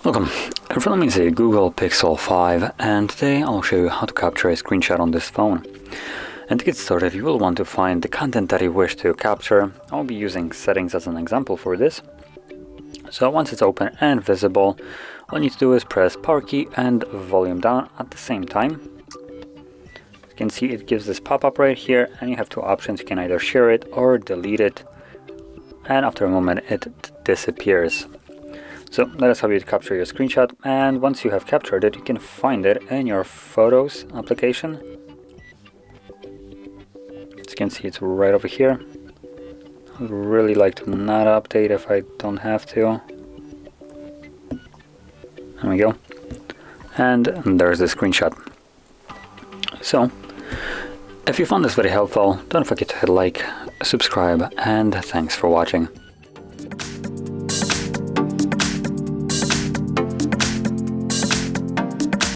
Welcome. In front of me is a Google Pixel 5, and today I'll show you how to capture a screenshot on this phone. And to get started, you will want to find the content that you wish to capture. I'll be using settings as an example for this. So once it's open and visible, all you need to do is press power key and volume down at the same time. You can see it gives this pop-up right here, and you have two options. You can either share it or delete it, and after a moment it disappears. So that is how you capture your screenshot, and once you have captured it, you can find it in your Photos application. As you can see, it's right over here. I would really like to not update if I don't have to. There we go. And there's the screenshot. So, if you found this very helpful, don't forget to hit like, subscribe, and thanks for watching.